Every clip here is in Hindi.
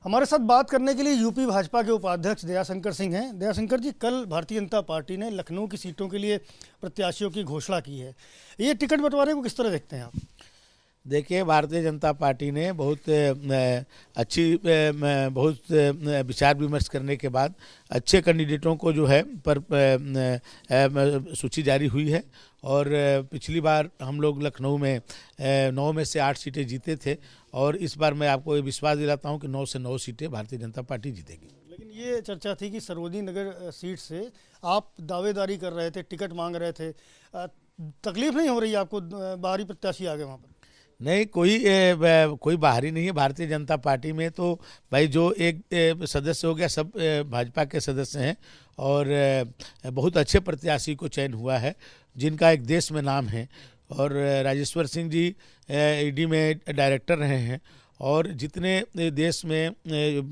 हमारे साथ बात करने के लिए यूपी भाजपा के उपाध्यक्ष दयाशंकर सिंह हैं। दयाशंकर जी, कल भारतीय जनता पार्टी ने लखनऊ की सीटों के लिए प्रत्याशियों की घोषणा की है। ये टिकट बंटवारे को किस तरह देखते हैं आप? देखिए, भारतीय जनता पार्टी ने बहुत विचार विमर्श करने के बाद अच्छे कैंडिडेटों को जो है पर सूची जारी हुई है। और पिछली बार हम लोग लखनऊ में 9 में से 8 सीटें जीते थे और इस बार मैं आपको ये विश्वास दिलाता हूं कि 9 से 9 सीटें भारतीय जनता पार्टी जीतेगी। लेकिन ये चर्चा थी कि सरोजनी नगर सीट से आप दावेदारी कर रहे थे, टिकट मांग रहे थे। तकलीफ नहीं हो रही आपको? बाहरी प्रत्याशी आ गए वहाँ पर? नहीं, कोई बाहरी नहीं है। भारतीय जनता पार्टी में तो भाई जो एक सदस्य हो गया, सब भाजपा के सदस्य हैं और बहुत अच्छे प्रत्याशी को चयन हुआ है जिनका एक देश में नाम है। और राजेश्वर सिंह जी ईडी में डायरेक्टर रहे हैं और जितने देश में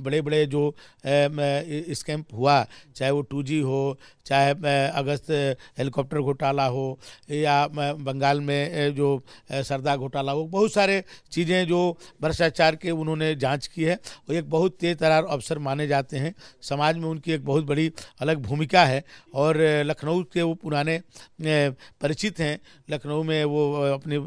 बड़े बड़े जो स्कैम हुआ, चाहे वो 2G हो, चाहे अगस्त हेलीकॉप्टर घोटाला हो या बंगाल में जो सरदा घोटाला हो, बहुत सारे चीज़ें जो भ्रष्टाचार के उन्होंने जांच की है। वो एक बहुत तेज तर्रार अफसर माने जाते हैं। समाज में उनकी एक बहुत बड़ी अलग भूमिका है और लखनऊ के वो पुराने परिचित हैं। लखनऊ में वो अपनी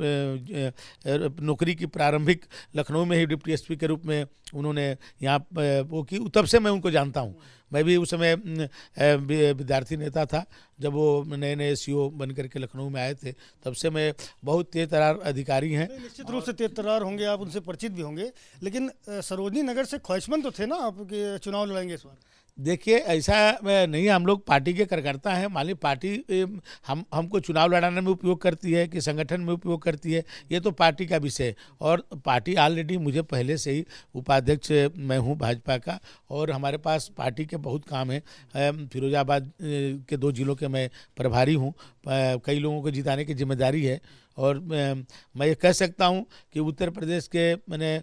नौकरी की प्रारंभिक लखनऊ में ही डिप्टी एसपी के रूप में उन्होंने यहाँ वो की। तब से मैं उनको जानता हूँ। मैं भी उस समय विद्यार्थी नेता था जब वो नए नए सीओ बन करके लखनऊ में आए थे। तब से मैं बहुत तेज तर्रार अधिकारी हैं। निश्चित रूप से तेज तर्रार होंगे, आप उनसे परिचित भी होंगे। लेकिन सरोजनी नगर से ख्वाहिशमंद तो थे ना आप कि चुनाव लड़ेंगे इस बार? देखिए, ऐसा नहीं, हम लोग पार्टी के कार्यकर्ता हैं। मान लीजिए पार्टी हमको चुनाव लड़ाने में उपयोग करती है कि संगठन में उपयोग करती है, ये तो पार्टी का विषय है। और पार्टी ऑलरेडी मुझे पहले से ही उपाध्यक्ष मैं हूँ भाजपा का और हमारे पास पार्टी के बहुत काम है। फिरोजाबाद के 2 जिलों के मैं प्रभारी हूँ। कई लोगों को जिताने की जिम्मेदारी है और मैं ये कह सकता हूँ कि उत्तर प्रदेश के मैंने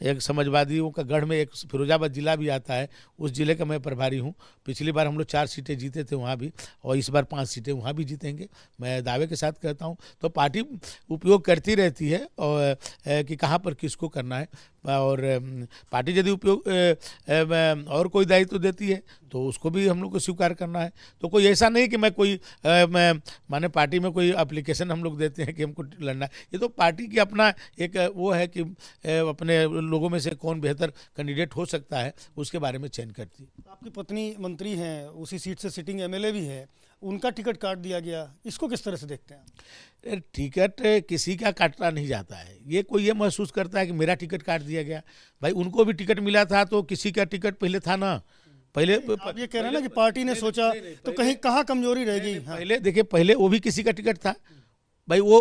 एक समाजवादियों का गढ़ में एक फिरोजाबाद जिला भी आता है, उस जिले का मैं प्रभारी हूँ। पिछली बार हम लोग 4 सीटें जीते थे वहाँ भी और इस बार 5 सीटें वहाँ भी जीतेंगे, मैं दावे के साथ कहता हूँ। तो पार्टी उपयोग करती रहती है और कि कहाँ पर किसको करना है। और पार्टी यदि उपयोग और कोई दायित्व देती है तो उसको भी हम लोग को स्वीकार करना है। तो कोई ऐसा नहीं कि मैं कोई माने पार्टी में कोई एप्लीकेशन हम लोग देते हैं कि हमको लड़ना है। ये तो पार्टी की अपना एक वो है कि अपने लोगों में से कौन बेहतर कैंडिडेट हो सकता है उसके बारे में चयन करती है। आपकी पत्नी मंत्री हैं, उसी सीट से सिटिंग एमएलए भी है, उनका टिकट काट दिया गया, इसको किस तरह से देखते हैं? टिकट किसी का काटना नहीं जाता है। ये कोई ये महसूस करता है कि मेरा टिकट काट दिया गया। भाई उनको भी टिकट मिला था तो किसी का टिकट पहले था ना। पहले आप ये कह रहे हैं ना कि पार्टी ने सोचा तो कहीं कहाँ कमजोरी रहेगी? पहले देखिए, पहले वो भी किसी का टिकट था भाई, वो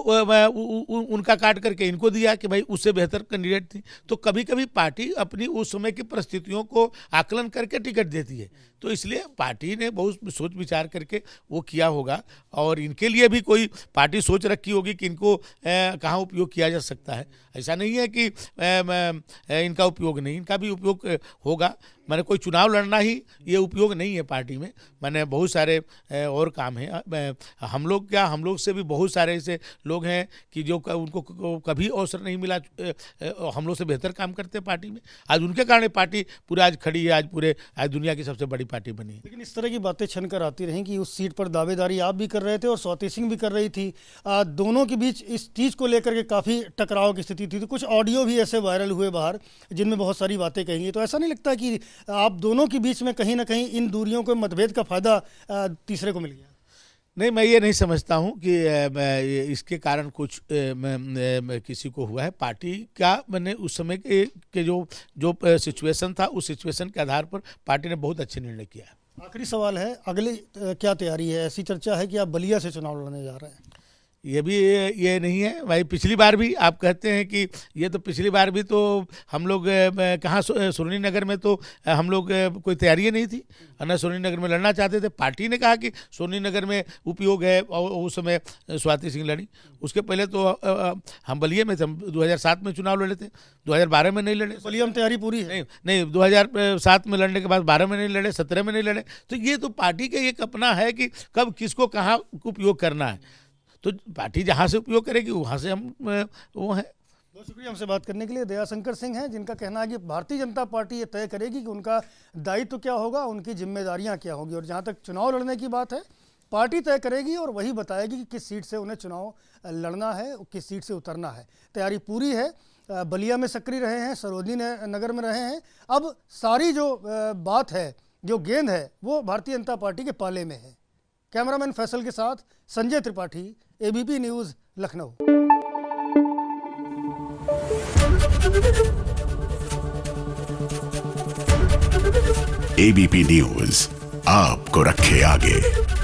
उनका काट करके इनको दिया कि भाई उससे बेहतर कैंडिडेट थी। तो कभी कभी पार्टी अपनी उस समय की परिस्थितियों को आकलन करके टिकट देती है। तो इसलिए पार्टी ने बहुत सोच विचार करके वो किया होगा और इनके लिए भी कोई पार्टी सोच रखी होगी कि इनको कहाँ उपयोग किया जा सकता है। ऐसा नहीं है कि इनका उपयोग नहीं, इनका भी उपयोग होगा। मैंने कोई चुनाव लड़ना ही ये उपयोग नहीं है पार्टी में, मैंने बहुत सारे और काम हैं। हम लोग से भी बहुत सारे ऐसे लोग हैं कि जो उनको कभी अवसर नहीं मिला, हम लोग से बेहतर काम करते हैं पार्टी में। आज उनके कारण पार्टी पूरा आज खड़ी है, आज दुनिया की सबसे बड़ी पार्टी बनी है। लेकिन इस तरह की बातें छन कर आती रहीं कि उस सीट पर दावेदारी आप भी कर रहे थे और स्वाति सिंह भी कर रही थी। दोनों के बीच इस चीज़ को लेकर के काफ़ी टकराव की स्थिति थी। तो कुछ ऑडियो भी ऐसे वायरल हुए बाहर जिनमें बहुत सारी बातें कही। तो ऐसा नहीं लगता कि आप दोनों के बीच में कहीं ना कहीं इन दूरियों के मतभेद का फायदा तीसरे को मिल गया? नहीं, मैं ये नहीं समझता हूँ कि इसके कारण कुछ किसी को हुआ है। पार्टी का मैंने उस समय के जो सिचुएशन था, उस सिचुएशन के आधार पर पार्टी ने बहुत अच्छे निर्णय किया है। आखिरी सवाल है, अगली क्या तैयारी है? ऐसी चर्चा है कि आप बलिया से चुनाव लड़ने जा रहे हैं। ये नहीं है भाई। पिछली बार भी आप कहते हैं कि ये तो पिछली बार भी तो हम लोग कहाँ सुरनी नगर में तो हम लोग कोई तैयारी नहीं थी, ना सुरनी नगर में लड़ना चाहते थे। पार्टी ने कहा कि सुरनी नगर में उपयोग है और उस समय स्वाति सिंह लड़ी। उसके पहले तो हम बलिया में थे, हम 2007 में चुनाव लड़े थे, 2012 में नहीं लड़े। बलिया में तैयारी पूरी है? नहीं, 2007 में लड़ने के बाद 12 में नहीं लड़े, 17 में नहीं लड़े। तो ये तो पार्टी का एक अपना है कि कब किसको कहाँ उपयोग करना है। तो पार्टी जहाँ से उपयोग करेगी वहाँ से हम वो है। बहुत शुक्रिया हमसे बात करने के लिए। दयाशंकर सिंह हैं, जिनका कहना है कि भारतीय जनता पार्टी ये तय करेगी कि उनका दायित्व क्या होगा, उनकी जिम्मेदारियां क्या होगी, और जहां तक चुनाव लड़ने की बात है पार्टी तय करेगी और वही बताएगी कि किस सीट से उन्हें चुनाव लड़ना है, किस सीट से उतरना है। तैयारी पूरी है। बलिया में सक्रिय रहे हैं, सरोजनी नगर में रहे हैं। अब सारी जो बात है, जो गेंद है, वो भारतीय जनता पार्टी के पाले में है। कैमरामैन फैसल के साथ Sanjay Tripathi, ABP news, Lucknow. ABP news आपको रखे आगे।